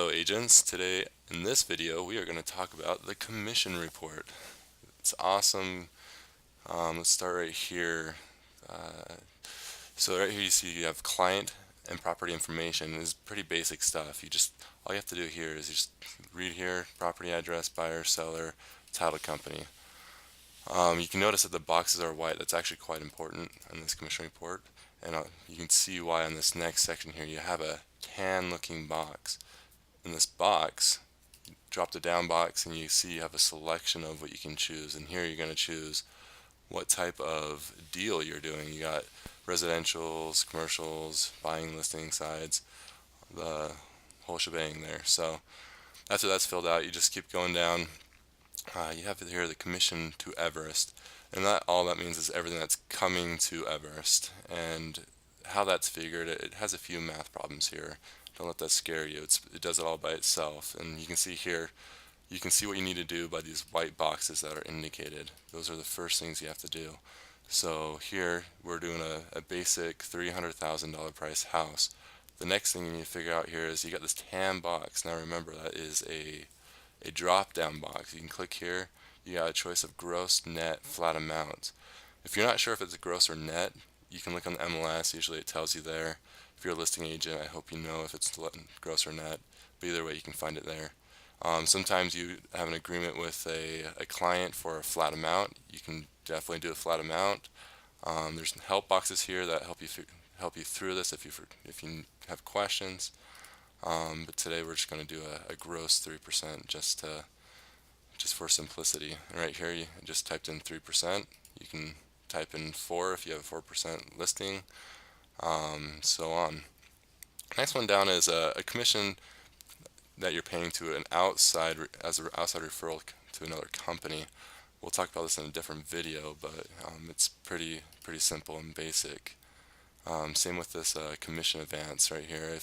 Hello agents. Today in this video we are going to talk about the commission report. It's awesome. Let's start right here. Uh, so right here you see you have client and property information. It's pretty basic stuff. All you have to do here is just read here, property address, buyer, seller, title company. You can notice that the boxes are white. That's actually quite important in this commission report. And you can see why on this next section here you have a tan looking box. In this box, drop the down box and you see you have a selection of what you can choose, and here you're going to choose what type of deal you're doing. You got residentials, commercials, buying, listing sides, the whole shebang there. So after that's filled out, you just keep going down. You have here the commission to Everest, and all that means is everything that's coming to Everest. And how that's figured, it has a few math problems here. Don't let that scare you. It does it all by itself. And you can see here, you can see what you need to do by these white boxes that are indicated. Those are the first things you have to do. So here we're doing a basic $300,000 price house. The next thing you need to figure out here is you got this tan box. Now remember, that is a drop down box. You can click here, you got a choice of gross, net, flat amount. If you're not sure if it's gross or net, you can look on the MLS. Usually it tells you there. If you're a listing agent, I hope you know if it's gross or net, but either way you can find it there. Sometimes you have an agreement with a client for a flat amount. You can definitely do a flat amount. There's help boxes here that help you through this if you have questions. But today we're just going to do a gross 3% just for simplicity. And right here you just typed in 3%. You can type in 4 if you have a 4% listing, so on. Next one down is a commission that you're paying to an outside referral to another company. We'll talk about this in a different video, but it's pretty simple and basic. Same with this commission advance right here.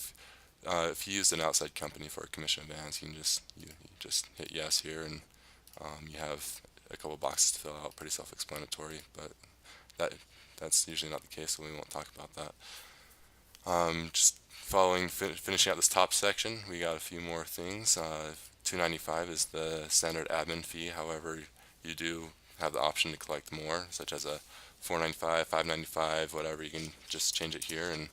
If you used an outside company for a commission advance, you just hit yes here, and you have a couple boxes to fill out. Pretty self-explanatory, but that's usually not the case, so we won't talk about that. Just finishing out this top section, we got a few more things. $295 is the standard admin fee. However, you do have the option to collect more, such as a $495, $595, whatever. You can just change it here, and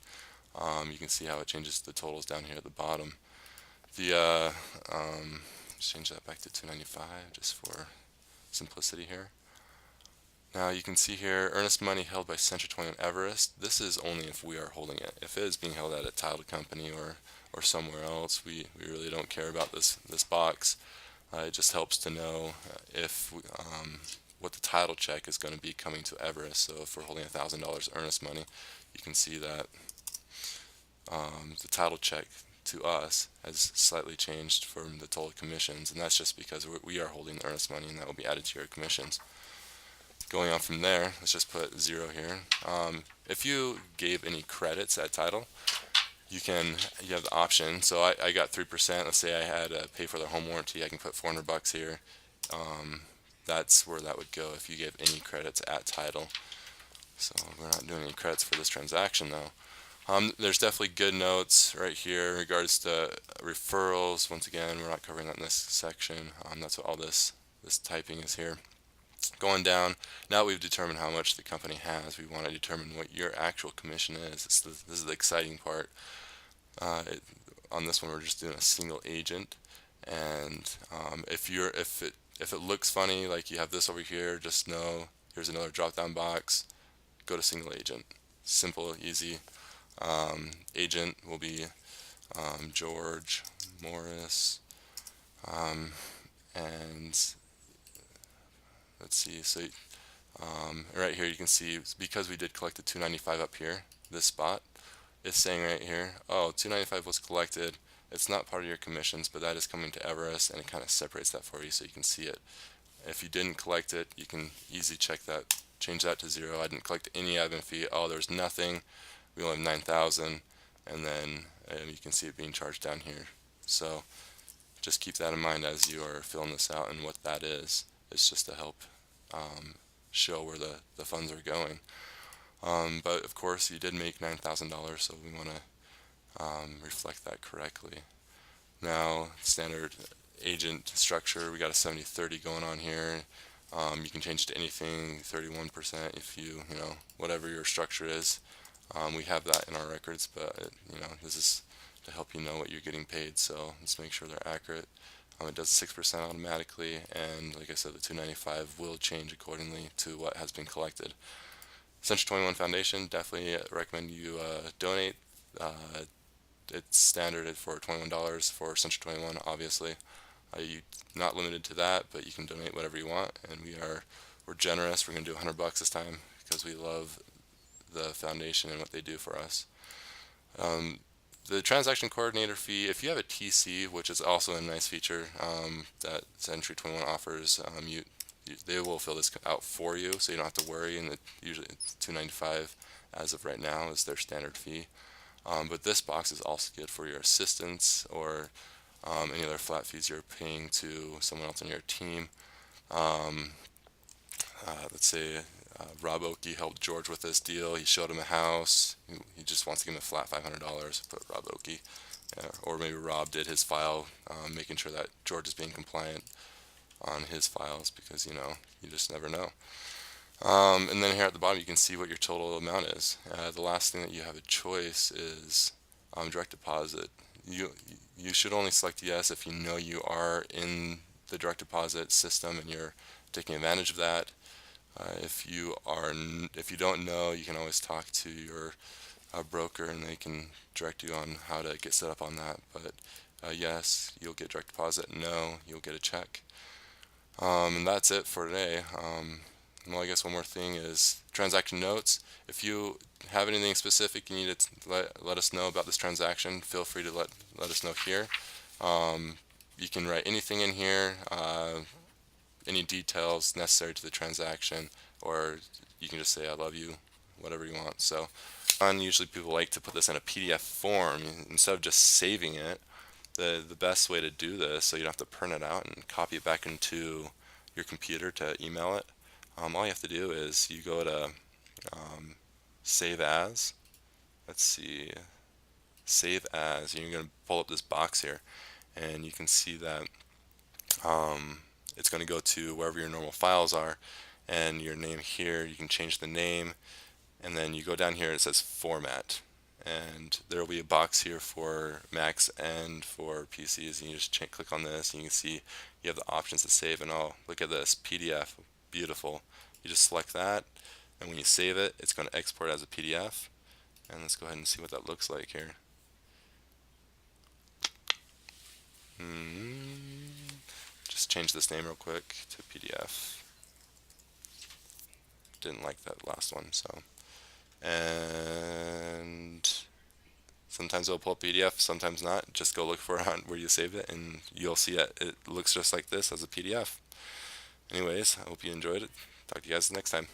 you can see how it changes the totals down here at the bottom. Let's change that back to $295 just for simplicity here. Now you can see here, earnest money held by Century 21 Everest. This is only if we are holding it. If it is being held at a title company or somewhere else, we really don't care about this box. It just helps to know what the title check is going to be coming to Everest. So if we're holding $1,000 earnest money, you can see that the title check to us has slightly changed from the total commissions, and that's just because we are holding the earnest money, and that will be added to your commissions. Going on from there, let's just put 0 here. If you gave any credits at title, you have the option. So I got 3%. Let's say I had to pay for their home warranty. I can put $400 here. That's where that would go if you gave any credits at title. So we're not doing any credits for this transaction though. There's definitely good notes right here in regards to referrals. Once again, we're not covering that in this section. That's what all this typing is here. Going down, now that we've determined how much the company has, we want to determine what your actual commission is. This is the exciting part. On this one, we're just doing a single agent, and if it looks funny, like you have this over here, just know here's another drop-down box. Go to single agent. Simple, easy. Agent will be George Morris, and let's see. So right here you can see, because we did collect the $295 up here, this spot, it's saying right here, oh, $295 was collected. It's not part of your commissions, but that is coming to Everest, and it kind of separates that for you so you can see it. If you didn't collect it, you can easily check that, change that to 0. I didn't collect any admin fee. Oh, there's nothing. We only have 9,000, and then you can see it being charged down here. So just keep that in mind as you are filling this out, and what that is. It's just to help show where the funds are going. But of course, you did make $9,000, so we want to reflect that correctly. Now, standard agent structure, we got a 70/30 going on here. You can change to anything, 31% if you know, whatever your structure is. We have that in our records, but this is to help you know what you're getting paid, so let's make sure they're accurate. It does 6% automatically, and like I said, the 295 will change accordingly to what has been collected. Century 21 Foundation, definitely recommend you donate. It's standard for $21 for Century 21, obviously. You're not limited to that, but you can donate whatever you want, and we're generous. We're going to do $100 this time because we love the foundation and what they do for us. The transaction coordinator fee, if you have a TC, which is also a nice feature that Century 21 offers, they will fill this out for you, so you don't have to worry. And usually it's $295 as of right now is their standard fee. But this box is also good for your assistants or any other flat fees you're paying to someone else on your team. Let's say Rob Oakey helped George with this deal. He showed him a house. He just wants to give him a flat $500. Put Rob Oakey. Or maybe Rob did his file, making sure that George is being compliant on his files, because you just never know. And then here at the bottom you can see what your total amount is. The last thing that you have a choice is direct deposit. You should only select yes if you know you are in the direct deposit system and you're taking advantage of that. If you don't know, you can always talk to your broker and they can direct you on how to get set up on that. But yes, you'll get direct deposit. No, you'll get a check. And that's it for today. Well, I guess one more thing is transaction notes. If you have anything specific you need to let us know about this transaction, feel free to let us know here. You can write anything in here, any details necessary to the transaction, or you can just say I love you, whatever you want. So usually people like to put this in a PDF form instead of just saving it. The best way to do this, so you don't have to print it out and copy it back into your computer to email it, all you have to do is you go to save as. Let's see, save as, and you're going to pull up this box here, and you can see that it's going to go to wherever your normal files are, and your name here, you can change the name, and then you go down here, it says format, and there will be a box here for Macs and for PCs, and you just click on this and you can see you have the options to save. And oh, look at this PDF, beautiful. You just select that, and when you save it, it's going to export as a PDF. And let's go ahead and see what that looks like here. Just change this name real quick to PDF. Didn't like that last one, so. And sometimes it'll pull up PDF, sometimes not. Just go look for it on where you saved it, and you'll see it looks just like this as a PDF. Anyways, I hope you enjoyed it. Talk to you guys next time.